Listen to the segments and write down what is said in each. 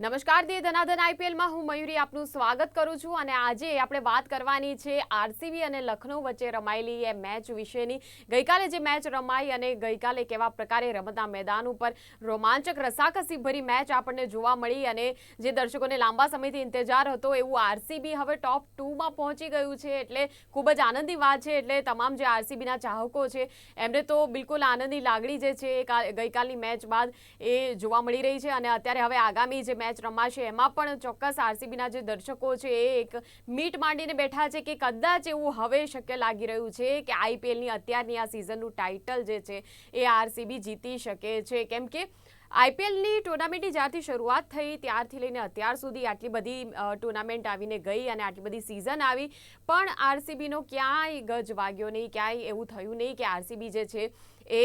નમસ્કાર દી ધનાધન આઈપીએલમાં હું મયુરી આપનું સ્વાગત કરું છું અને આજે આપણે વાત કરવાની છે આરસીબી અને લખનઉ વચ્ચે રમાયેલી એ મેચ વિશેની। ગઈકાલે જે મેચ રમાઈ અને ગઈકાલે કેવા પ્રકારે રમતના મેદાન ઉપર રોમાંચક રસાકસી ભરી મેચ આપણને જોવા મળી અને જે દર્શકોને લાંબા સમયથી ઇંતજાર હતો એવું આરસીબી હવે ટોપ 2માં પહોંચી ગયું છે એટલે ખૂબ જ આનંદની વાત છે। એટલે તમામ જે આરસીબીના ચાહકો છે એમને તો બિલકુલ આનંદની લાગણી જે છે ગઈકાલની મેચ બાદ એ જોવા મળી રહી છે અને અત્યારે હવે આગામી જે મેચ રમાશે એમાં પણ ચોક્કસ આરસીબીના જે દર્શકો છે એ એક મીટ માંડીને બેઠા છે કે કદાચ એવું હવે શક્ય લાગી રહ્યું છે કે આઈપીએલની અત્યારની આ સિઝનનું ટાઇટલ જે છે એ આરસીબી જીતી શકે છે। કેમ કે આઈપીએલની ટુર્નામેન્ટની જ્યારથી શરૂઆત થઈ ત્યારથી લઈને અત્યાર સુધી આટલી બધી ટુર્નામેન્ટ આવીને ગઈ અને આટલી બધી સિઝન આવી પણ આરસીબીનો ક્યાંય ગજ વાગ્યો નહીં, ક્યાંય એવું થયું નહીં કે આરસીબી જે છે એ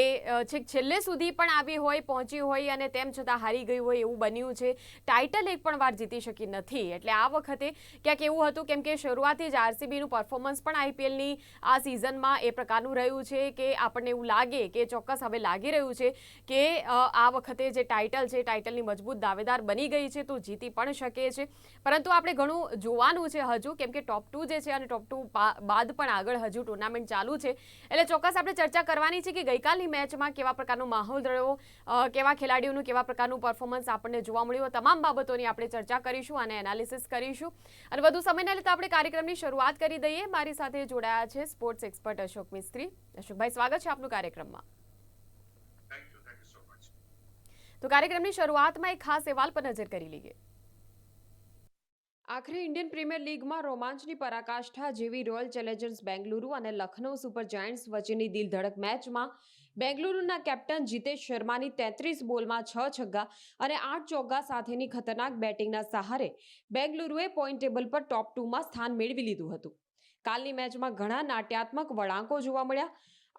છેક છેલ્લે સુધી પણ આવી હોય, પહોંચી હોય અને તેમ છતાં હારી ગઈ હોય એવું બન્યું છે। ટાઇટલ એક પણ વાર જીતી શકી નથી એટલે આ વખતે ક્યાંક એવું હતું કેમ કે શરૂઆતથી જ આરસીબીનું પરફોર્મન્સ પણ આઈપીએલની આ સિઝનમાં એ પ્રકારનું રહ્યું છે કે આપણને એવું લાગે કે ચોક્કસ હવે લાગી રહ્યું છે કે આ વખતે જે ટાઇટલ છે ટાઇટલની મજબૂત દાવેદાર બની ગઈ છે તો જીતી પણ શકે છે। પરંતુ આપણે ઘણું જોવાનું છે હજુ કેમ કે ટોપ 2 જે છે અને ટોપ 2 બાદ પણ આગળ હજુ ટુર્નામેન્ટ ચાલુ છે એટલે ચોક્કસ આપણે ચર્ચા કરવાની છે કે ગઈકાલની મેચમાં કેવા પ્રકારનો માહોલ રહ્યો, કેવા ખેલાડીઓનું કેવા પ્રકારનું પરફોર્મન્સ આપણને જોવા મળ્યું, તમામ બાબતોની આપણે ચર્ચા કરીશું અને એનાલિસિસ કરીશું અને વધુ સમય ન લેતા આપણે કાર્યક્રમની શરૂઆત કરી દઈએ। મારી સાથે જોડાયા છે સ્પોર્ટ્સ એક્સપર્ટ અશોક મિસ્ત્રી। અશોકભાઈ, સ્વાગત છે આપનું કાર્યક્રમમાં। તો કાર્યક્રમની શરૂઆતમાં એક ખાસ સવાલ પર નજર કરી લઈએ। આખરે ઇન્ડિયન પ્રીમિયર લીગમાં રોમાંચની પરાકાષ્ઠા જેવી રોયલ ચેલેન્જર્સ બેંગલુરુ અને લખનઉ સુપર જાયન્ટ્સ વચ્ચેની દિલધડક મેચમાં બેંગલુરુના કેપ્ટન જીતેશ શર્માની 33 બોલમાં 6 છગ્ગા અને 8 ચોગ્ગા સાથેની ખતરનાક બેટિંગના સહારે બેંગલુરુએ પોઈન્ટ ટેબલ પર ટોપ 2માં સ્થાન મેળવી લીધું હતું। કાલની મેચમાં ઘણા નાટ્યાત્મક વળાંકો જોવા મળ્યા,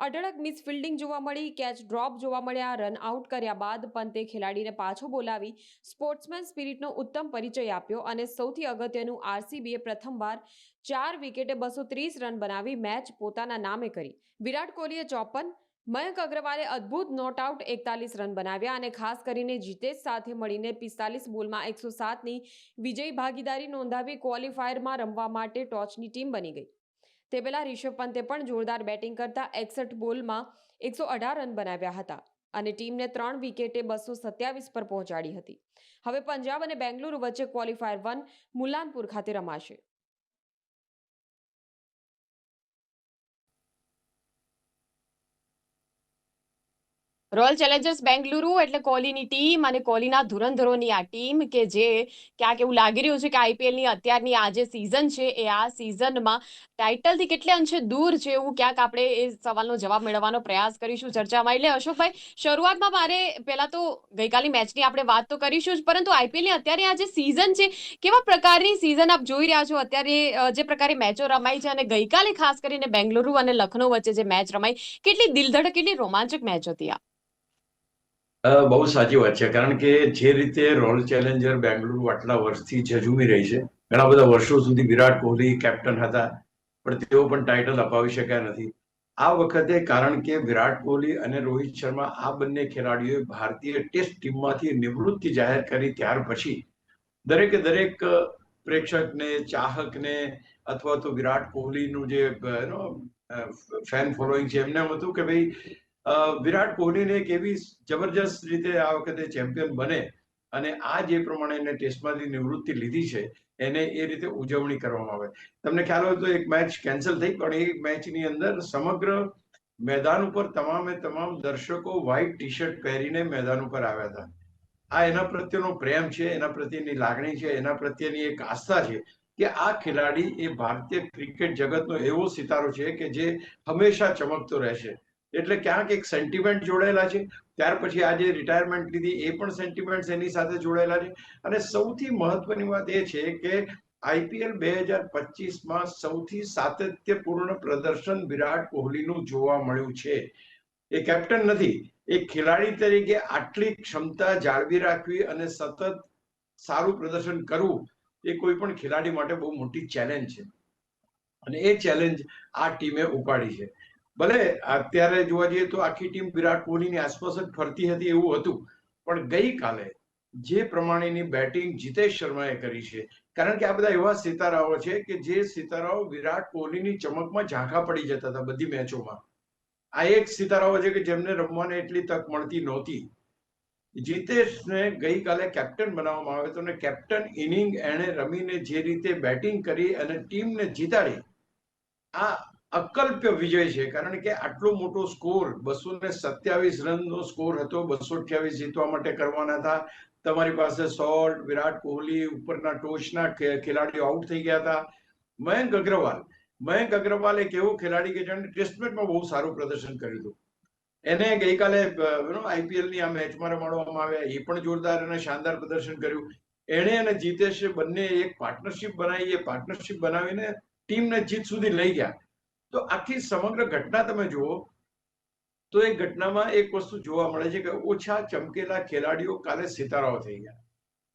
અઢળક મિસફિલ્ડિંગ જોવા મળી, કેચ ડ્રોપ જોવા મળ્યા, રન આઉટ કર્યા બાદ પંતે ખેલાડીને પાછો બોલાવી સ્પોર્ટ્સમેન સ્પિરિટનો ઉત્તમ પરિચય આપ્યો અને સૌથી અગત્યનું આરસીબીએ પ્રથમવાર 4 વિકેટે 230 રન બનાવી મેચ પોતાના નામે કરી। વિરાટ કોહલીએ 54, મયંક અગ્રવાલે અદ્ભુત નોટ આઉટ 41 રન બનાવ્યા અને ખાસ કરીને જીતેશ સાથે મળીને 45 બોલમાં 107ની વિજયી ભાગીદારી નોંધાવી ક્વોલિફાયરમાં રમવા માટે ટોચની ટીમ બની ગઈ। તે પહેલા રિષભ પંતે પણ જોરદાર બેટિંગ કરતા 61 બોલમાં 118 રન બનાવ્યા હતા અને ટીમને 3 વિકેટે 227 પર પહોંચાડી હતી। હવે પંજાબ અને બેંગલુરુ વચ્ચે ક્વોલિફાયર 1 મુલાનપુર ખાતે રમાશે। રોયલ ચેલેન્જર્સ બેંગલુરુ એટલે કોહલીની ટીમ અને કોહલીના ધુરંધરોની આ ટીમ કે જે ક્યાંક એવું લાગી રહ્યું છે કે આઈપીએલની અત્યારની આ જે સિઝન છે એ આ સિઝનમાં ટાઇટલથી કેટલે અંશે દૂર છે એવું ક્યાંક આપણે એ સવાલનો જવાબ મેળવવાનો પ્રયાસ કરીશું ચર્ચામાં। એટલે અશોકભાઈ, શરૂઆતમાં મારે પહેલા તો ગઈકાલની મેચની આપણે વાત તો કરીશું જ પરંતુ આઈપીએલની અત્યારે આ જે સિઝન છે કેવા પ્રકારની સિઝન આપ જોઈ રહ્યા છો અત્યારે જે પ્રકારે મેચો રમાઈ છે અને ગઈકાલે ખાસ કરીને બેંગલુરુ અને લખનઉ વચ્ચે જે મેચ રમાઈ કેટલી દિલધડક, કેટલી રોમાંચક મેચ હતી આ? બહુ સાચી વાત છે કારણ કે જે રીતે રોયલ ચેલેન્જર બેંગલુરુ આટલા વર્ષથી ઝઝૂમી રહી છે, ઘણા બધા વર્ષો સુધી વિરાટ કોહલી કેપ્ટન હતા પણ તેઓ પણ ટાઇટલ અપાવી શક્યા નથી। આ વખતે કારણ કે વિરાટ કોહલી અને રોહિત શર્મા આ બંને ખેલાડીઓએ ભારતીય ટેસ્ટ ટીમમાંથી નિવૃત્તિ જાહેર કરી ત્યાર પછી દરેકે દરેક પ્રેક્ષકને, ચાહકને અથવા તો વિરાટ કોહલીનું જે ફેન ફોલોઈંગ છે એમને એમ હતું કે ભાઈ વિરાટ કોહલીને એક એવી જબરજસ્ત રીતે આ વખતે ચેમ્પિયન બને અને આ જે પ્રમાણે એને ટેસ્ટમાંથી નિવૃત્તિ લીધી છે એને એ રીતે ઉજવણી કરવામાં આવે। તમને ખ્યાલ હોય તો એક મેચ કેન્સલ થઈ પણ એ મેચની અંદર સમગ્ર મેદાન ઉપર તમામે તમામ દર્શકો વ્હાઈટ ટી શર્ટ પહેરીને મેદાન ઉપર આવ્યા હતા। આ એના પ્રત્યેનો પ્રેમ છે, એના પ્રત્યેની લાગણી છે, એના પ્રત્યેની એક આસ્થા છે કે આ ખેલાડી એ ભારતીય ક્રિકેટ જગતનો એવો સિતારો છે કે જે હંમેશા ચમકતો રહેશે। એટલે ક્યાંક એક સેન્ટિમેન્ટ જોડાયેલા છે। ત્યાર પછી આજે રિટાયરમેન્ટ લીધી એ પણ સેન્ટિમેન્ટ એની સાથે જોડાયેલા છે અને સૌથી મહત્વની વાત એ છે કે આઈપીએલ 2025માં સૌથી સાતત્યપૂર્ણ પ્રદર્શન વિરાટ કોહલીનું જોવા મળ્યું છે। એ કેપ્ટન નથી, એક ખેલાડી તરીકે આટલી ક્ષમતા જાળવી રાખવી અને સતત સારું પ્રદર્શન કરવું એ કોઈ પણ ખેલાડી માટે બહુ મોટી ચેલેન્જ છે અને એ ચેલેન્જ આ ટીમે ઉપાડી છે। ભલે અત્યારે જોવા જઈએ તો આખી ટીમ વિરાટ કોહલીની આસપાસ જ ફરતી હતી એવું હતું પણ ગઈકાલે જે પ્રમાણેની બેટિંગ જીતેશ શર્માએ કરી છે, કારણ કે આ બધા એવા સિતારાઓ છે કે જે સિતારાઓ વિરાટ કોહલીની ચમકમાં ઝાંખા પડી જતા હતા બધી મેચોમાં. આ એક સિતારાઓ છે કે જેમને રમવાની એટલી તક મળતી નહોતી. જીતેશને ગઈકાલે કેપ્ટન બનાવવામાં આવ્યો હતો અને કેપ્ટન ઇનિંગ એણે રમીને જે રીતે બેટિંગ કરી અને ટીમને જીતાડી, આ અકલ્પ્ય વિજય છે. કારણ કે આટલો મોટો સ્કોર 227 રનનો સ્કોર હતો, 228 જીતવા માટે કરવાના હતા. તમારી પાસે સોલ્ટ, વિરાટ કોહલી, ઉપરના ટોચના ખેલાડીઓ આઉટ થઈ ગયા હતા. મયંક અગ્રવાલ એક એવો ખેલાડી કે જેણે ટેસ્ટ મેચમાં બહુ સારું પ્રદર્શન કર્યું હતું. એને ગઈકાલે આઈપીએલની આ મેચમાં રમાડવામાં આવ્યા, એ પણ જોરદાર અને શાનદાર પ્રદર્શન કર્યું. એણે અને જીતેશે બંને એક પાર્ટનરશિપ બનાવી, એ પાર્ટનરશિપ બનાવીને ટીમને જીત સુધી લઈ ગયા. તો આખી સમગ્ર ઘટના તમે જુઓ તો એ ઘટનામાં એક વસ્તુ જોવા મળે છે કે ઓછા ચમકેલા ખેલાડીઓ કાલે સિતારાઓ થઈ ગયા.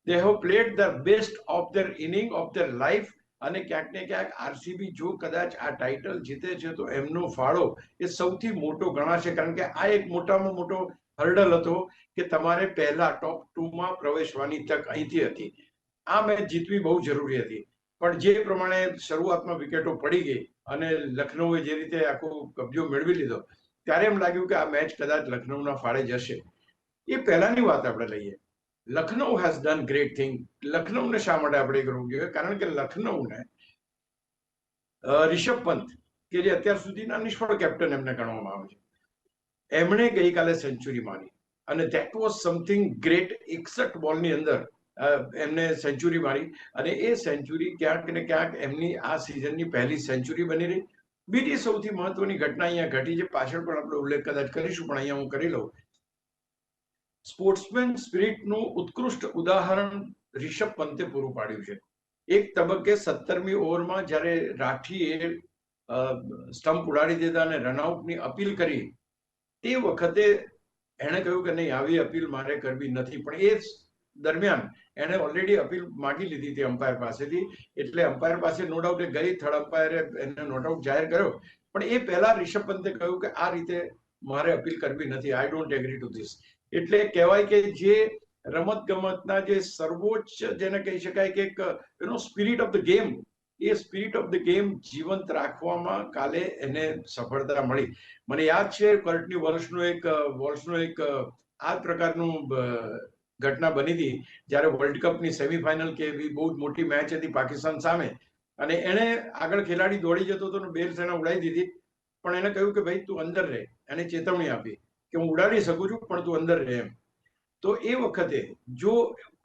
They have played the best of their inning of their life. અને ક્યાંક ને ક્યાંક આરસીબી જો કદાચ આ ટાઇટલ જીતે છે તો એમનો ફાળો એ સૌથી મોટો ગણાશે. કારણ કે આ એક મોટામાં મોટો હર્ડલ હતો કે તમારે પહેલા ટોપ 2માં પ્રવેશવાની તક અહીંથી હતી. આ મેચ જીતવી બહુ જરૂરી હતી, પણ જે પ્રમાણે શરૂઆતમાં વિકેટો પડી ગઈ અને લખનૌએ જે રીતે આખો કબજો મેળવી લીધો, ત્યારે એમ લાગ્યું કે આ મેચ કદાચ લખનૌના ફાળે જશે. એ પહેલાની વાત આપણે લઈએ. Lucknow has done great thing. લખનૌને શા માટે આપણે કરવું જોઈએ? કારણ કે લખનૌને રિષભ પંત, કે જે અત્યાર સુધીના નિષ્ફળ કેપ્ટન એમને ગણવામાં આવે છે, એમણે ગઈકાલે સેન્ચુરી મારી અને ધેટ વોઝ સમથિંગ ગ્રેટ. 61 બોલની અંદર એમને સેન્ચુરી મારી અને એ સેન્ચુરી ક્યાંક ને ક્યાંક એમની આ સિઝનની પહેલી સેન્ચુરી બની રહી. બીજી સૌથી મહત્વની ઘટના અહીંયા ઘટી છે, પાછળ પણ આપણે ઉલ્લેખ કદાચ કરીશું, પણ અહીંયા હું કરી લઉં. સ્પોર્ટ્સમેન સ્પિરિટનું ઉત્કૃષ્ટ ઉદાહરણ રિષભ પંતે પૂરું પાડ્યું છે. એક તબક્કે 17મી ઓવરમાં જ્યારે રાઠીએ સ્ટમ્પ ઉડાડી દીધા અને રનઆઉટની અપીલ કરી, તે વખતે એણે કહ્યું કે નહીં, આવી અપીલ મારે કરવી નથી. પણ એ દરમિયાન એણે ઓલરેડી અપીલ માંગી લીધી હતી અમ્પાયર પાસેથી, એટલે અમ્પાયર પાસે નો ડાઉટ એ ગઈ. થર્ડ અમ્પાયરે એને નોટ આઉટ જાહેર કર્યો, પણ એ પહેલા રિષભ પંતે કહ્યું કે આ રીતે મારે અપીલ કરવી નથી, I don't agri two this. એટલે કહેવાય કે જે રમત ગમતના જે સર્વોચ્ચ જેને કહી શકાય કે એક spirit of the game, A spirit of the game જીવંત રાખવામાં કાલે એને સફળતા મળી. મને યાદ છે કર્ટની વોલ્સનો એક આ પ્રકારનું ઘટના બની હતી જ્યારે વર્લ્ડ કપની સેમીફાઇનલ કે એવી બહુ જ મોટી મેચ હતી પાકિસ્તાન સામે, અને એણે આગળ ખેલાડી દોડી જતો હતો, બેલ્સ એને ઉડાવી દીધી, પણ એને કહ્યું કે ભાઈ તું અંદર રહે. એને ચેતવણી આપી કે હું ઉડાડી શકું છું પણ તું અંદર રહે એમ. તો એ વખતે જો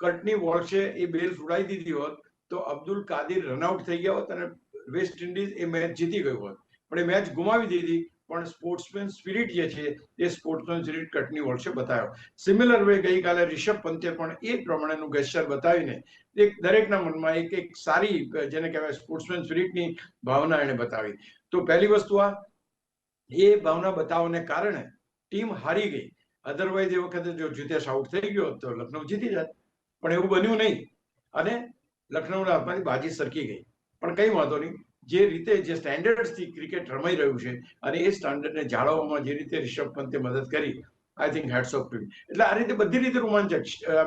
કર્ટની વોલ્સે એ બેલ્સ ઉડાવી દીધી હોત તો અબ્દુલ કાદિર રનઆઉટ થઈ ગયા હોત અને વેસ્ટ ઇન્ડિઝ એ મેચ જીતી ગયું હોત. પણ એ મેચ ગુમાવી દીધી. પણ સ્પોર્ટ્સમેન સ્પિરિટ જે છે એ સ્પોર્ટ્સમેન સ્પિરિટ કર્ટની વોલ્સે બતાવ્યો. સિમિલર વે ગઈકાલે રિષભ પંતે પણ એ પ્રમાણેનું ગેસ્ચર બતાવીને એક દરેકના મનમાં એક સારી જેને કહેવાય સ્પોર્ટ્સમેન સ્પિરિટની ભાવના એને બતાવી. તો પહેલી વસ્તુ આ એ ભાવના બતાવવાને કારણે ટીમ હારી ગઈ. અધરવાઇઝ એ વખતે જો જીતેશ આઉટ થઈ ગયો તો લખનૌ જીતી જાત, પણ એવું બન્યું નહીં અને લખનૌના હાથમાંથી બાજી સરકી ગઈ. પણ કઈ વાંધો નહીં, જે રીતે જે સ્ટેન્ડર્ડથી ક્રિકેટ રમાઈ રહ્યું છે અને એ સ્ટાન્ડર્ડને જાળવવામાં જે રીતે રિષભ પંતે મદદ કરી, I think heads off to him. એટલે આ રીતે બધી રીતે રોમાંચક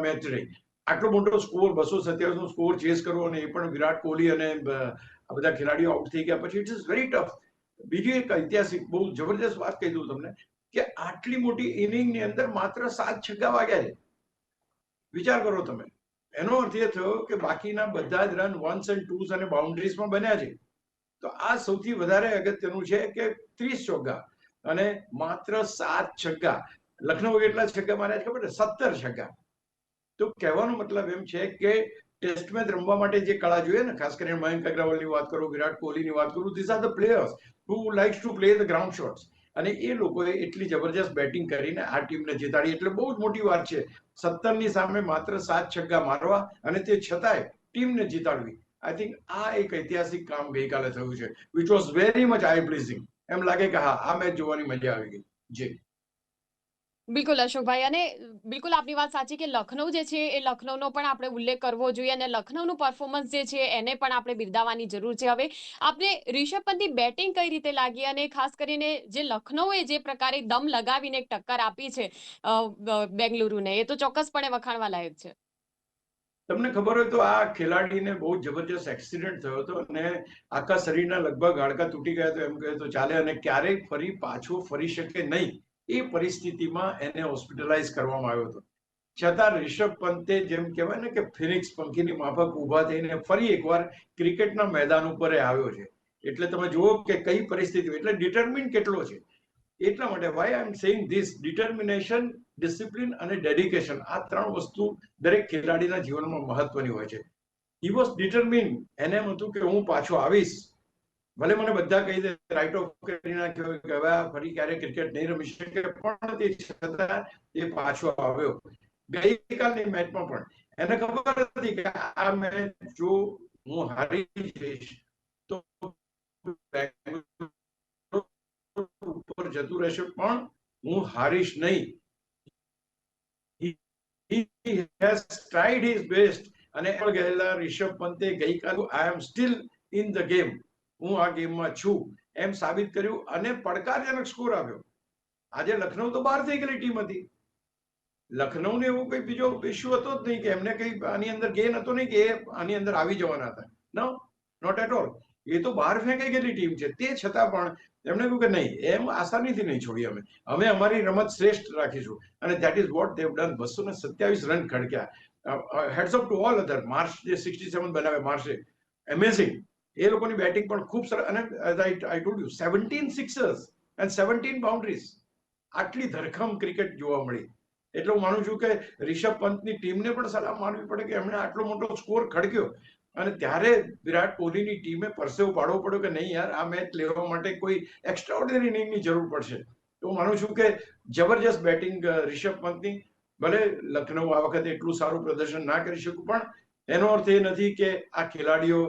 મેચ રહી. આટલો મોટો સ્કોર 227 નો સ્કોર ચેસ કરવો અને એ પણ વિરાટ કોહલી અને આ બધા ખેલાડીઓ આઉટ થઈ ગયા પછી, ઇટ ઇઝ વેરી ટફ. બીજી એક ઐતિહાસિક બહુ જબરદસ્ત વાત કહી દઉં તમને કે આટલી મોટી ઇનિંગની અંદર માત્ર 7 છગ્ગા વાગ્યા છે. વિચાર કરો તમે. એનો અર્થ એ થયો કે બાકીના બધા જ રન વન્સ એન્ડ ટુસ અને બાઉન્ડ્રીઝમાં બન્યા છે. તો આ સૌથી વધારે અગત્યનું છે કે 30 ચોગ્ગા અને માત્ર 7 છગ્ગા. લખનઉ કેટલા છગ્ગા માર્યા છે ખબર છે? 17 છગ્ગા. તો કહેવાનો મતલબ એમ છે કે ટેસ્ટ મેચ રમવા માટે જે કળા જોઈએ ને, ખાસ કરીને મયંક અગ્રવાલની વાત કરું, વિરાટ કોહલીની વાત કરું, this are the players who likes to play the ground shots. અને એ લોકોએ એટલી જબરજસ્ત બેટિંગ કરીને આ ટીમને જીતાડી, એટલે બહુ જ મોટી વાત છે. 17ની સામે માત્ર 7 છગ્ગા મારવા અને તે છતાંય ટીમને જીતાડવી. આઈ થિંક આ એક ઐતિહાસિક કામ ગઈકાલે થયું છે, which was very much eye pleasing. એમ લાગે કે હા, આ મેચ જોવાની મજા આવી ગઈ. જી બિલકુલ અશોકભાઈ, અને બિલકુલ આપની વાત સાચી કે લખનૌ જે છે એ લખનૌનો પણ આપણે ઉલ્લેખ કરવો જોઈએ અને લખનૌનું પરફોર્મન્સ જે છે એને પણ આપણે બિરદાવવાની જરૂર છે. હવે આપણે રિષભ પંતની બેટિંગ કઈ રીતે લાગી અને ખાસ કરીને જે લખનૌએ જે પ્રકારે દમ લગાવીને એક ટક્કર આપી છે બેંગલુરુને, એ તો ચોક્કસપણે વખાણવા લાયક છે. તમને ખબર હોય તો આ ખેલાડીને બહુ જબરજસ્ત એક્સિડન્ટ થયો હતો અને આખા શરીરના લગભગ હાડકા તૂટી ગયા તો એમ કહે તો ચાલે, અને ક્યારેય ફરી પાછો ફરી શકે નહીં એ પરિસ્થિતિમાં એને હોસ્પિટલાઇઝ કરવામાં આવ્યો હતો. છતાં રિષભ પંતે જેમ કહેવાય ને કે ફિનિક્સ પંખીની માફક ઊભા થઈને ફરી એકવાર ક્રિકેટના મેદાન ઉપર આવ્યો છે. એટલે તમે જુઓ કે કઈ પરિસ્થિતિ, એટલે ડિટરમિન કેટલો છે. એટલા માટે why I am saying this, determination, discipline અને ડેડિકેશન, આ ત્રણ વસ્તુ દરેક ખેલાડીના જીવનમાં મહત્વની હોય છે. He was determine. એને એમ હતું કે હું પાછો આવીશ, ભલે મને બધા કહી દે રાઇટ ઓફ કરી નાખ્યો કે હવે ફરી ક્યારે ક્રિકેટ નહીં રમી શકે, પણ તે છતાં એ પાછો આવ્યો. ગઈકાલની મેચમાં પણ એને ખબર હતી કે આ મેચ જો હું હારી જઈશ તો ઉપર જતું રહેશે, પણ હું હારીશ નહીં. He has tried his best. અને ગયેલા રિષભ પંતે ગઈકાલે I am still in the game, હું આ ગેમમાં છું એમ સાબિત કર્યું અને પડકારજનક સ્કોર આવ્યો. આજે લખનઉ તો બહાર થઈ ગયેલી ટીમ હતી. લખનઉને એવું કઈ બીજો ઇસ્યુ હતો જ નહીં કે એમને કઈ આની અંદર ગેન હતો નહીં કે એ આની અંદર આવી જવાના હતા. નો, નોટ એટ ઓલ. એ તો બહાર ફેંકાઈ ગયેલી ટીમ છે. તે છતાં પણ એમણે કહ્યું કે નહીં, એમ આસાનીથી નહીં છોડી, અમે અમારી રમત શ્રેષ્ઠ રાખીશું. અને that is what they've done. 227 run ખડક્યા. Heads off to all other. Marsh જે 67 બનાવે માર્ચે, એમેઝિંગ. એ લોકોની બેટિંગ પણ ખૂબ સરસ. અને આઈ told you 17 Sixers and 17 boundaries. આટલી ધરખમ ક્રિકેટ જોવા મળી. એટલે હું માનું છું કે રિષભ પંતની ટીમને પણ સલાહ માનવી પડે કે એમણે આટલો મોટો સ્કોર ખડક્યો. અને ત્યારે વિરાટ કોહલીની ટીમે પરસેવો પાડવો પડ્યો કે નહીં યાર, આ મેચ લેવા માટે કોઈ એક્સ્ટ્રાઓર્ડિનરી ઇનિંગની જરૂર પડશે. તો હું માનું છું કે જબરજસ્ત બેટિંગ રિષભ પંતની. ભલે લખનઉ આ વખતે એટલું સારું પ્રદર્શન ના કરી શકું, પણ એનો અર્થ એ નથી કે આ ખેલાડીઓ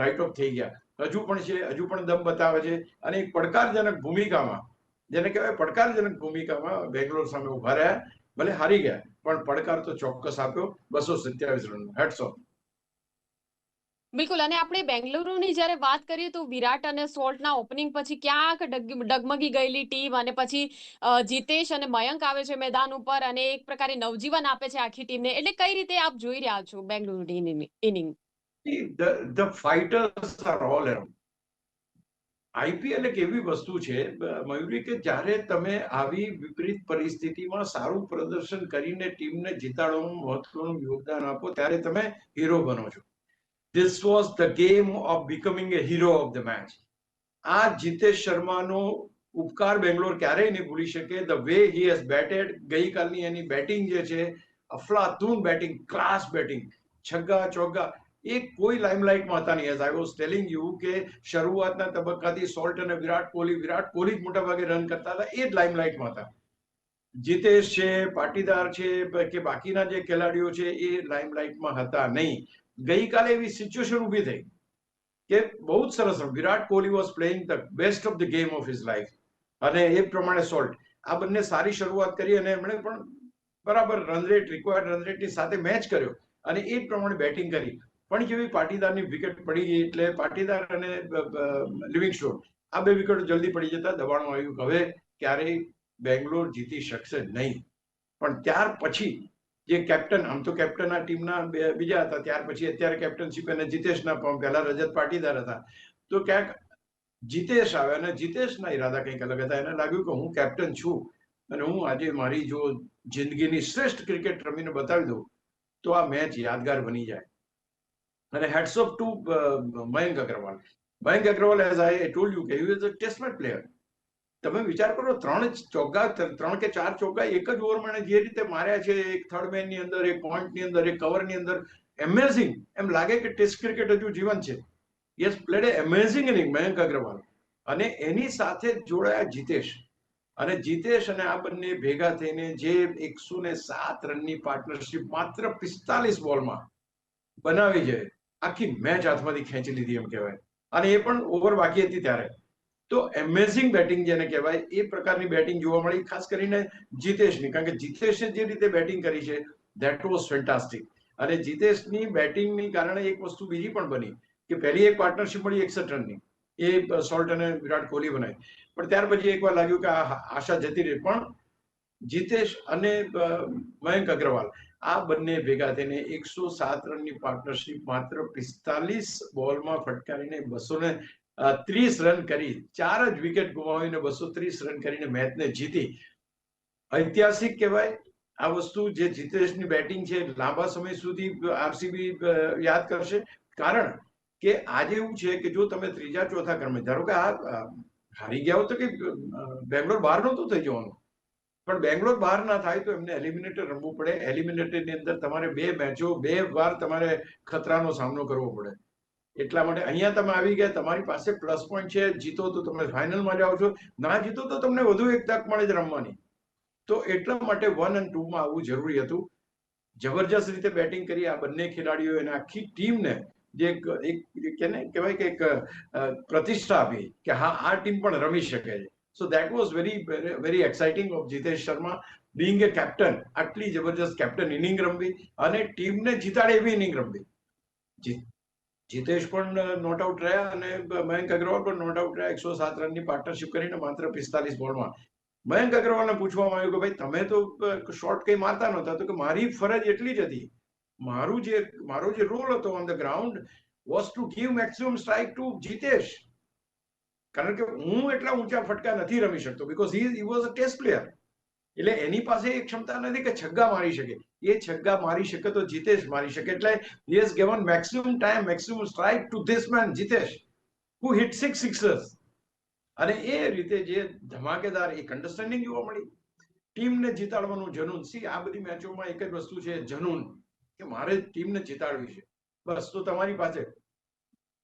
રાઇટ ઓફ થઈ ગયા. હજુ પણ છે, હજુ પણ દમ બતાવે છે. અને એક પડકારજનક ભૂમિકામાં, જેને કહેવાય પડકારજનક ભૂમિકામાં બેંગ્લોર સામે ઉભા રહ્યા. ભલે હારી ગયા, પણ પડકાર તો ચોક્કસ આપ્યો. 227 રનનો. Hats of. બિલકુલ. અને આપણે બેંગલુરુની જ્યારે વાત કરીએ તો વિરાટ અને સોલ્ટના ઓપનિંગ પછી ક્યાંક ડગમગી ગયેલી ટીમ, અને પછી જીતેશ અને મયંક આવે છે મેદાન ઉપર અને એક પ્રકારે નવજીવન આપે છે આખી ટીમને. એટલે કઈ રીતે આપ જોઈ રહ્યા છો બેંગલુરુની inning? The fighters are all around. IPL એક એવી વસ્તુ છે મયુરી કે જ્યારે તમે આવી વિપરીત પરિસ્થિતિમાં સારું પ્રદર્શન કરીને ટીમને જીતાડવામાં મહત્વનું યોગદાન આપો, ત્યારે તમે હીરો બનો છો. This was the game of becoming a hero of the match. આ જીતેશ શર્માનો ઉપકાર બેંગ્લોર ક્યારેય નહીં ભૂલી શકે. The way he has batted. ગઈકાલની એની બેટિંગ જે છે, અફલાતૂન બેટિંગ, ક્લાસ બેટિંગ, છગ્ગા ચોગ્ગા, એ કોઈ લાઇમલાઇટમાં હતા નહીં. As I was telling you કે શરૂઆતના તબક્કાથી સોલ્ટ અને વિરાટ કોહલી જ મોટા ભાગે રન કરતા હતા, એ જ લાઇમલાઇટમાં હતા. જીતેશ છે, પાટીદાર છે કે બાકીના જે ખેલાડીઓ છે એ લાઇમલાઇટમાં હતા નહીં. ગઈકાલે એવી સિચ્યુએશન ઊભી થઈ કે બહુ જ સરસ. Virat Kohli was playing the best of the game of his life. અને એ પ્રમાણે સોલ્ટ, આ બંને સારી શરૂઆત કરી અને એમણે પણ બરાબર રિક્વાયર્ડ રન રેટની સાથે મેચ કર્યો અને એ પ્રમાણે બેટિંગ કરી. પણ જેવી પાટીદારની વિકેટ પડી ગઈ એટલે પાટીદાર અને લિવિંગસ્ટોન, આ બે વિકેટો જલ્દી પડી જતા દબાણમાં આવ્યું કે હવે ક્યારેય બેંગ્લોર જીતી શકશે નહીં. પણ ત્યાર પછી જે કેપ્ટન, આમ તો કેપ્ટન આ ટીમના બીજા હતા, ત્યાર પછી અત્યારે કેપ્ટનશીપ એને જીતેશના પહેલા રજત પાટીદાર હતા. તો ક્યાંક જીતેશ આવે અને જીતેશના ઈરાદા કંઈક અલગ હતા. એને લાગ્યું કે હું કેપ્ટન છું અને હું આજે મારી જો જિંદગીની શ્રેષ્ઠ ક્રિકેટ રમીને બતાવી દઉં તો આ મેચ યાદગાર બની જાય. અને heads off to Mayank Agarwal. Mayank Agarwal, as I told you કે he is a test match player. તમે વિચાર કરો, 3 કે 4 ચોગ્ગા એક જ ઓવરમાં જે રીતે માર્યા છે, એક થર્ડ મેનની અંદર, એક પોઈન્ટની અંદર, એક કવરની અંદર, એમેઝિંગ. એમ લાગે કે ટેસ્ટ ક્રિકેટ હજુ જીવન છે. યસ, પ્લેડ એ એમેઝિંગ ઇનિંગ મયંક અગ્રવાલ. અને એની સાથે જોડાયા જીતેશ. અને જીતેશ અને આ બંને ભેગા થઈને જે 107 રનની પાર્ટનરશિપ માત્ર 45 બોલમાં બનાવી છે, આખી મેચ હાથમાંથી ખેંચી લીધી એમ કહેવાય. અને એ પણ ઓવર બાકી હતી ત્યારે. તો એમેઝિંગ બેટિંગ જેને કહેવાય, એ પ્રકારની બેટિંગ જોવા મળી, ખાસ કરીને જીતેશની. કારણ કે જીતેશે જે રીતે બેટિંગ કરી છે, ધેટ વોઝ ફેન્ટાસ્ટિક. અને જીતેશની બેટિંગની કારણે એક વસ્તુ બીજી પણ બની કે પહેલી એક પાર્ટનરશિપ મળી 61 રનની, એ સોલ્ટ અને વિરાટ કોહલી બનાવી. પણ ત્યાર પછી એકવાર લાગ્યું કે આ આશા જતી રહી. પણ જીતેશ અને મયંક અગ્રવાલ આ બંને ભેગા થઈને 107 રનની પાર્ટનરશિપ માત્ર 45 બોલમાં ફટકારીને 230 રન કરી, 4 જ વિકેટ ગુમાવીને 230 રન કરીને મેચને જીતી. ઐતિહાસિક કહેવાય આ વસ્તુ. જે જીતેશની બેટિંગ છે લાંબા સમય સુધી આરસીબી યાદ કરશે, કારણ કે આજે એવું છે કે જો તમે ત્રીજા ચોથા ક્રમે, ધારો કે આ હારી ગયા હોત તો કે બેંગ્લોર બહાર નહોતું થઈ જવાનું, પણ બેંગ્લોર બહાર ના થાય તો એમને એલિમિનેટર રમવું પડે. એલિમિનેટરની અંદર તમારે 2 મેચો 2 વાર તમારે ખતરાનો સામનો કરવો પડે. એટલા માટે અહીંયા તમે આવી ગયા, તમારી પાસે પ્લસ પોઈન્ટ છે. જીતો તો તમે ફાઇનલમાં જાઓ છો, ના જીતો તો તમને વધુ એક તક મળે છે રમવાની. તો એટલા માટે 1 અને 2 માં આવવું જરૂરી હતું. જબરજસ્ત રીતે બેટિંગ કરી આ બંને ખેલાડીઓ અને આખી ટીમને જે એક કહેવાય કે એક પ્રતિષ્ઠા આપી કે હા, આ ટીમ પણ રમી શકે છે. So that was very exciting of Jitesh Sharma being A captain. આટલી જબરજસ્ત કેપ્ટન ઇનિંગ રમવી અને ટીમને જીતાડે એવી ઇનિંગ રમવી. જીતેશ પણ નોટ આઉટ રહ્યા અને મયંક અગ્રવાલ પણ નોટ આઉટ રહ્યા. 107 રનની પાર્ટનરશિપ કરીને માત્ર 45 બોલમાં. મયંક અગ્રવાલને પૂછવામાં આવ્યું કે ભાઈ તમે તો શોટ કઈ મારતા નહોતા, તો કે મારી ફરજ એટલી જ હતી, મારો જે રોલ હતો on the ground was to give maximum strike to Jitesh. કારણ કે હું એટલા ઊંચા ફટકા નથી રમી શકતો, because he was a test player. એટલે એની પાસે એ ક્ષમતા નથી કે છગ્ગા મારી શકે. એ છગ્ગા મારી શકે તો જીતેશ મારી શકે. એટલે he has given maximum time, maximum strike to this man Jitesh, who hit 6 sixers. અને એ રીતે જે ધમાકેદાર એક અન્ડરસ્ટેન્ડિંગ જોવા મળી, ટીમને જીતાડવાનું જનૂન. સી આ બધી મેચોમાં એક જ વસ્તુ છે, જનૂન, કે મારે ટીમને જીતાડવી છે. બસ. તો તમારી પાસે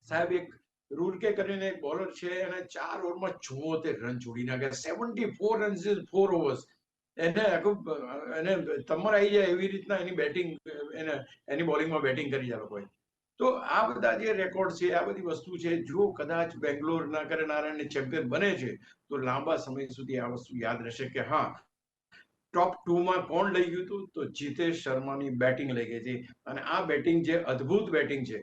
સાહેબ એક રૂરકે કરીને એક બોલર છે, એને 4 ઓવરમાં 74 રન છોડી નાખ્યા. 74 રન્સ ઇઝ 4 overs. એને તમર આવી જાય એવી રીતના એની બેટિંગ, એની બોલિંગમાં બેટિંગ કરી આ લોકોએ. તો આ બધા જે રેકોર્ડ છે, આ બધી વસ્તુ છે, જો કદાચ બેંગ્લોર ના કરે નારાયણ ચેમ્પિયન બને છે તો લાંબા સમય સુધી આ વસ્તુ યાદ રહેશે કે હા, ટોપ 2 માં કોણ લઈ ગયું હતું, તો જીતેશ શર્માની બેટિંગ લઈ ગઈ હતી. અને આ બેટિંગ જે અદ્ભુત બેટિંગ છે,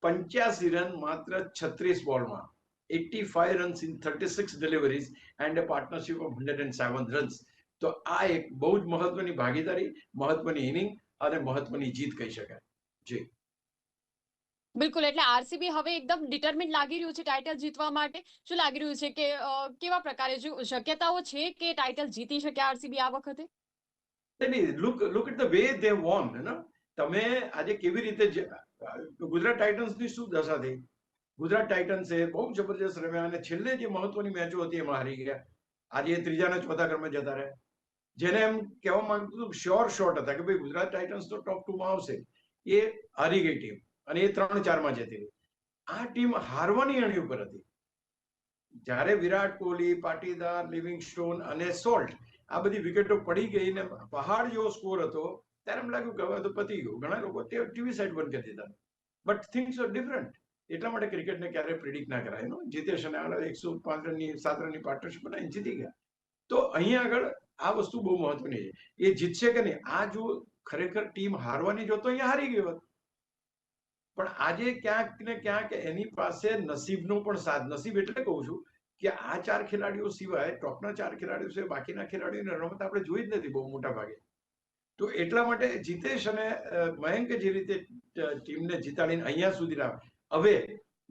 85 રન માત્ર 36 બોલમાં, 85 runs in 36 deliveries and a partnership of 107 runs. તો આ એક બહુ જ મહત્વની ભાગીદારી, મહત્વની ઇનિંગ અને મહત્વની જીત કહી શકાય. જી બિલકુલ. એટલે આરસીબી હવે એકદમ ડિટરમિન લાગી રહ્યું છે ટાઇટલ જીતવા માટે. શું લાગી રહ્યું છે કે કેવા પ્રકારે જો શક્યતાઓ છે કે ટાઇટલ જીતી શકે આરસીબી આ વખતે? Look at the way they won. તમે આજે કેવી રીતે ગુજરાત ટાઇટન્સની શું દશા થઈ? ગુજરાત ટાઇટન્સે બહુ જબરજસ્ત રમ્યા અને છેલ્લે જે મહત્વની મેચો હતી એમાં હારી ગયા. આજે ત્રીજા ને ચોથા ક્રમે જતા રહ્યા. જેને એમ કહેવા માંગતું હતું શ્યોર શોટ હતા કે ભાઈ ગુજરાત ટાઇટન્સ તો ટોપ 2 માં આવશે, એ હારી ગઈ ટીમ અને એ 3-4 માં જતી રહી. આ ટીમ હારવાની અણી ઉપર હતી. જ્યારે વિરાટ કોહલી, પાટીદાર, લિવિંગસ્ટોન અને સોલ્ટ આ બધી વિકેટો પડી ગઈ ને પહાડ જેવો સ્કોર હતો, ત્યારે એમ લાગ્યું કે હવે તો પતી ગયું. ઘણા લોકો ટીવી સાઈડ બંધ કરી દીધા. But things are different. એટલા માટે ક્રિકેટને ક્યારેય પ્રિડિક્ટ ના કરાય. જીતેશ અને 105 રનની 7 રનની પાર્ટનરશિપ બનાવીને જીતી ગયા. તો અહીંયા આગળ આ વસ્તુ બહુ મહત્વની છે. એ જીતશે કે નહીં, આ જો ખરેખર ટીમ હારવાની જો તો અહીંયા હારી ગઈ હોત. પણ આજે ક્યાંક ને ક્યાંક એની પાસે નસીબનો પણ સાથ. નસીબ એટલે કહું છું કે આ 4 ખેલાડીઓ સિવાય, ટોપના 4 ખેલાડીઓ સિવાય બાકીના ખેલાડીઓની રમત આપણે જોઈ જ નથી બહુ મોટા ભાગે. તો એટલા માટે જીતેશ અને મયંકે જે રીતે ટીમને જીતાડીને અહીંયા સુધી લાવ્યા. હવે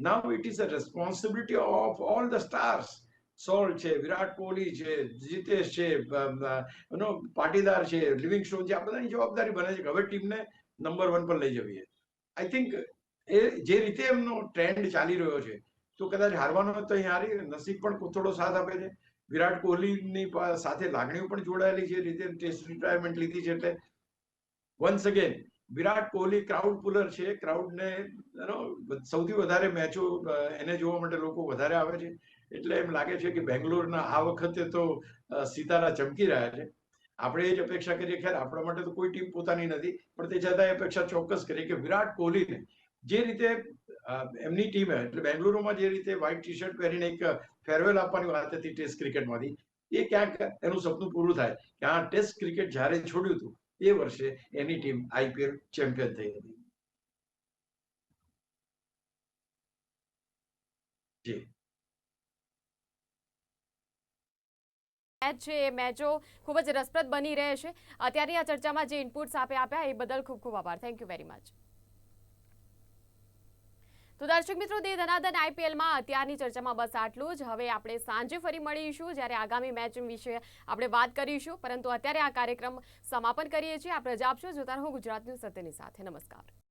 now it is a responsibility of all the stars. Salute છે, વિરાટ કોહલી છે, જીતેશ છે, પાટીદાર છે, લિવિંગસ્ટોન છે. આ બધાની જવાબદારી બને છે કે હવે ટીમને નંબર 1 પર લઈ જવી. આઈ થિંક એ જે રીતે એમનો ટ્રેન્ડ ચાલી રહ્યો છે, તો કદાચ હારવાનો તો અહીં હારી. નસીબ પણ થોડો સાથ આપે છે. વિરાટ કોહલીની સાથે લાગણીઓ પણ જોડાયેલી છે, રીતે ટેસ્ટ રિટાયરમેન્ટ લીધી છે. એટલે once again Virat Kohli crowd puller છે. ક્રાઉડને સૌથી વધારે મેચો એને જોવા માટે લોકો વધારે આવે છે. એટલે એમ લાગે છે કે બેંગ્લોરના આ વખતે તો સિતારા ચમકી રહ્યા છે. આપણે એ જ અપેક્ષા કરીએ. ખેર, આપણા માટે તો કોઈ ટીમ પોતાની નથી, પણ તે છતાં અપેક્ષા ચોક્કસ કરીએ કે વિરાટ કોહલીને જે રીતે એમની ટીમે, એટલે બેંગ્લુરુમાં જે રીતે વ્હાઇટ ટી શર્ટ પહેરીને એક ફેરવેલ આપવાની વાત હતી ટેસ્ટ ક્રિકેટમાંથી, એ ક્યાંક એનું સપનું પૂરું થાય કે આ ટેસ્ટ ક્રિકેટ જ્યારે છોડ્યું હતું એ વર્ષે એની ટીમ આઈપીએલ ચેમ્પિયન થઈ હતી. જી મેચ છે એ મેચો ખૂબ જ રસપ્રદ બની રહે છે. અત્યારની આ ચર્ચામાં જે ઇનપુટ્સ આપ્યા એ બદલ ખૂબ ખૂબ આભાર. Thank you very much. તો દર્શક મિત્રો, દે ધનાધન આઈપીએલમાં અત્યારની ચર્ચામાં બસ આટલું જ. હવે આપણે સાંજે ફરી મળીશું જ્યારે આગામી મેચ વિશે આપણે વાત કરીશું, પરંતુ અત્યારે આ કાર્યક્રમ સમાપન કરીએ છીએ. આપ રજા આપશો. જોતા રહો ગુજરાત ન્યૂઝ સત્યની સાથે. નમસ્કાર.